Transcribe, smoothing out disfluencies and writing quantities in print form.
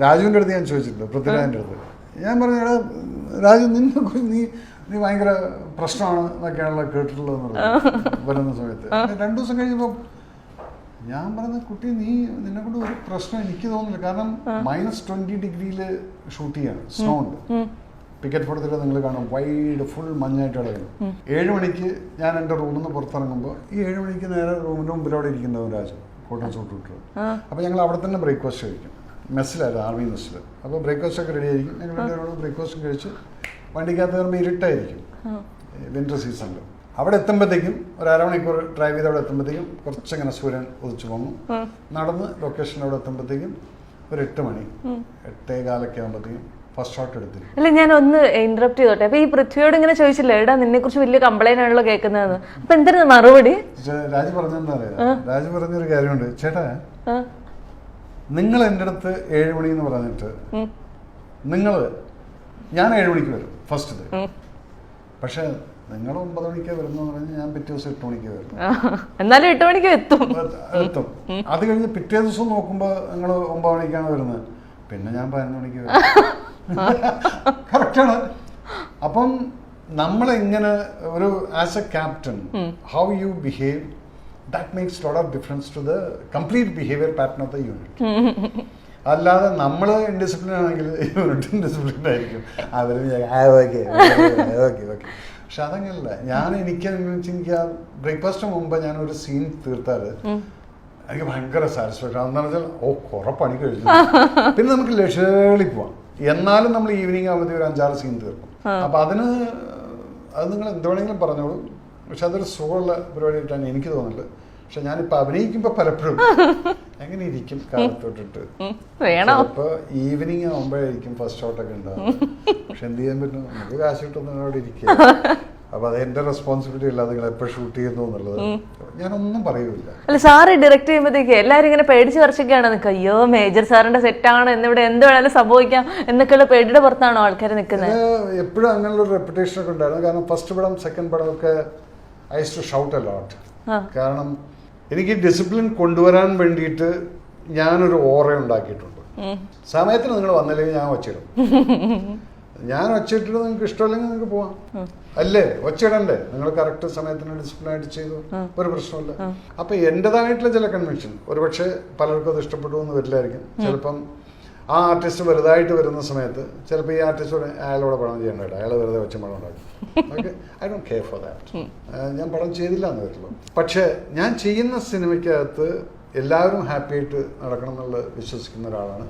രാജുവിൻ്റെ അടുത്ത് ഞാൻ ചോദിച്ചിട്ടുണ്ട്, പൃഥ്വിരാജിൻ്റെ അടുത്ത്. ഞാൻ പറഞ്ഞു, രാജു നീ നീ ഭയങ്കര പ്രശ്നമാണ് എന്നൊക്കെയാണല്ലോ കേട്ടിട്ടുള്ളതെന്ന് വരുന്ന സമയത്ത്. 2 ദിവസം കഴിഞ്ഞപ്പോൾ ഞാൻ പറഞ്ഞ കുട്ടി നിന്നെ കൊണ്ട് ഒരു പ്രശ്നം എനിക്ക് തോന്നുന്നില്ല. കാരണം -20 ഡിഗ്രിയിൽ ഷൂട്ട് ചെയ്യാണ്, സ്നോ ഉണ്ട്. പിക്കറ്റ് ഫോർട്ടിൽ നിങ്ങൾ കാണും, വൈഡ് ഫുൾ മഞ്ഞായിട്ട് കിടക്കുന്നു. 7 മണിക്ക് ഞാൻ എൻ്റെ റൂമിൽ നിന്ന് പുറത്തിറങ്ങുമ്പോൾ ഈ 7 മണിക്ക് നേരെ റൂമിൻ്റെ മുമ്പിൽ അവിടെ ഇരിക്കുന്നവൻ രാജു കോട്ടൺ സൂട്ട് ഇട്ടു. അപ്പോൾ ഞങ്ങൾ അവിടെ തന്നെ ബ്രേക്ക്ഫാസ്റ്റ് കഴിക്കും, മെസ്സിലായിരുന്നു, ആർമി മെസ്സിൽ. അപ്പോൾ ബ്രേക്ക്ഫാസ്റ്റ് ഒക്കെ റെഡി ആയിരിക്കും. ഞങ്ങൾ എല്ലാവരോടും ബ്രേക്ക്ഫാസ്റ്റും കഴിച്ച് വണ്ടിക്കകത്ത് കയറുമ്പോൾ ഇരുട്ടായിരിക്കും വിൻ്റർ സീസണിൽ. അവിടെ എത്തുമ്പോഴത്തേക്കും ഒരു അരമണിക്കൂർ ഡ്രൈവ് ചെയ്ത് അവിടെ എത്തുമ്പോഴത്തേക്കും കുറച്ചങ്ങനെ സൂര്യൻ ഉദിച്ചു പോകും. നടന്ന് ലൊക്കേഷനിൽ അവിടെ എത്തുമ്പോഴത്തേക്കും ഒരു 8 മണി 8:15 ആകുമ്പോഴത്തേക്കും ഫസ്റ്റ് ഷോട്ട് എടുത്തില്ല. അല്ല, ഞാൻ ഒന്ന് ഇന്ററപ്റ്റ് ചെയ്തോട്ടെ. അപ്പൊ ഈ പൃഥ്വിയോട് ഇങ്ങനെ ചോദിച്ചില്ലേ, എടാ നിന്നെ കുറിച്ച് വലിയ കംപ്ലൈന്റ് ആണല്ലോ കേൾക്കുന്നതെന്ന്, അപ്പൊ എന്തായിരുന്നു മറുപടി? രാജു പറഞ്ഞെന്താ അറിയാം, രാജു പറഞ്ഞൊരു കാര്യമുണ്ട്. ചേട്ടാ, നിങ്ങൾ എൻ്റെ അടുത്ത് 7 മണി എന്ന് പറഞ്ഞിട്ട് ഞാൻ 7 മണിക്ക് വരും ഫസ്റ്റ്, പക്ഷെ നിങ്ങൾ 9 മണിക്ക് വരുന്നെന്ന് പറഞ്ഞാൽ ഞാൻ പിറ്റേ ദിവസം 8 മണിക്ക് വരും. എന്നാലും 8 മണിക്ക് എത്തും. അത് കഴിഞ്ഞ് പിറ്റേ ദിവസം നോക്കുമ്പോൾ നിങ്ങൾ 9 മണിക്കാണ് വരുന്നത്, പിന്നെ ഞാൻ 11 മണിക്ക് വരും. കറക്റ്റാണ്. അപ്പം നമ്മളെങ്ങനെ ഒരു as a captain how you behave, that makes lot of difference to the complete behaviour pattern of the unit. അല്ലാതെ നമ്മൾ ഇൻഡിസിപ്ലിൻ ആണെങ്കിൽ യൂണിറ്റ് ഇൻഡിസിപ്ലിൻ ആയിരിക്കും. അവരും ഓക്കെ ഓക്കെ ഓക്കെ. പക്ഷെ അതങ്ങനല്ല. എനിക്ക് ആ ബ്രേക്ക്ഫാസ്റ്റിന് മുമ്പ് ഞാനൊരു സീൻ തീർത്താൽ എനിക്ക് ഭയങ്കര സാറ്റിസ്ഫാക്ഷൻ. അതെന്ന് വെച്ചാൽ കുറെ പണി കഴിഞ്ഞു, പിന്നെ നമുക്ക് ലക്ഷേളി പോവാം. എന്നാലും നമ്മൾ ഈവനിങ് ആകുമ്പോഴത്തേക്ക് ഒരു 5-6 സീൻ തീർക്കും. അപ്പം അത് നിങ്ങൾ എന്ത് വേണമെങ്കിലും പറഞ്ഞോളൂ, പക്ഷെ അതൊരു സുഖമുള്ള പരിപാടിയായിട്ടാണ് എനിക്ക് തോന്നുന്നത്. പക്ഷെ ഞാനിപ്പോൾ അഭിനയിക്കുമ്പോൾ പലപ്പോഴും എങ്ങനെ ഇരിക്കും കാലത്തോട്ടിട്ട്, ചിലപ്പോൾ ഈവനിങ് ആകുമ്പോഴായിരിക്കും ഫസ്റ്റ് ഷോട്ടൊക്കെ ഉണ്ടാകും. പക്ഷെ എന്ത് ചെയ്യാൻ പറ്റും, നമുക്ക് കാശ് കിട്ടുന്ന അവിടെ ഇരിക്കുക. അപ്പൊ അത് എന്റെ റെസ്പോൺസിബിലിറ്റി അല്ല നിങ്ങൾ എപ്പോൾ ഷൂട്ട് ചെയ്യുന്നു എന്നുള്ളത്. ഞാനൊന്നും പറയൂല. അല്ല, സാറ് ഡയറക്ട് ചെയ്യുമ്പോഴത്തേക്ക് എല്ലാവരും ഇങ്ങനെ പേടിച്ച് വരച്ചൊക്കെയാണ് നിൽക്കുക. അയ്യോ മേജർ സാറിന്റെ സെറ്റാണ്, എന്നിവിടെ എന്ത് വേണേലും സംഭവിക്കാം എന്നൊക്കെയുള്ള പേടിയുടെ പുറത്താണോ ആൾക്കാർ നിൽക്കുന്നത്? എപ്പോഴും അങ്ങനെയുള്ള ഒരു റെപ്യൂട്ടേഷൻ ഒക്കെ ഉണ്ടായിരുന്നു. കാരണം ഫസ്റ്റ് പടം സെക്കൻഡ് പടം ഒക്കെ I use to shout a lot. കാരണം എനിക്ക് ഡിസിപ്ലിൻ കൊണ്ടുവരാൻ വേണ്ടിയിട്ട് ഞാനൊരു ഓറ ഉണ്ടാക്കിയിട്ടുണ്ട്. സമയത്തിന് നിങ്ങൾ വന്നില്ലെങ്കിൽ ഞാൻ ഒച്ചയിടും. ഞാൻ ഒച്ചയിട്ടിട്ട് നിങ്ങൾക്ക് ഇഷ്ടമല്ലെങ്കിൽ നിങ്ങൾക്ക് പോവാം, അല്ലേ? ഒച്ചയിടണ്ടേ? നിങ്ങൾ കറക്റ്റ് സമയത്തിന് ഡിസിപ്ലിനായിട്ട് ചെയ്തു, ഒരു പ്രശ്നമില്ല. അപ്പൊ എന്റേതായിട്ടുള്ള ചില കൺവെൻഷൻ ഒരുപക്ഷെ പലർക്കും അത് ഇഷ്ടപ്പെട്ടു എന്ന് വരില്ലായിരിക്കും. ചിലപ്പം ആ ആർട്ടിസ്റ്റ് വലുതായിട്ട് വരുന്ന സമയത്ത് ചിലപ്പോൾ ഈ ആർട്ടിസ്റ്റോട് അയാളോട് പടം ചെയ്യേണ്ടത്, അയാൾ വെറുതെ ഒച്ച പടം ഉണ്ടാക്കും. Okay, I don't care for that. ഞാൻ പടം ചെയ്തില്ല എന്ന് വരില്ല. പക്ഷെ ഞാൻ ചെയ്യുന്ന സിനിമയ്ക്കകത്ത് എല്ലാവരും ഹാപ്പി ആയിട്ട് നടക്കണം എന്നുള്ളത് വിശ്വസിക്കുന്ന ഒരാളാണ്.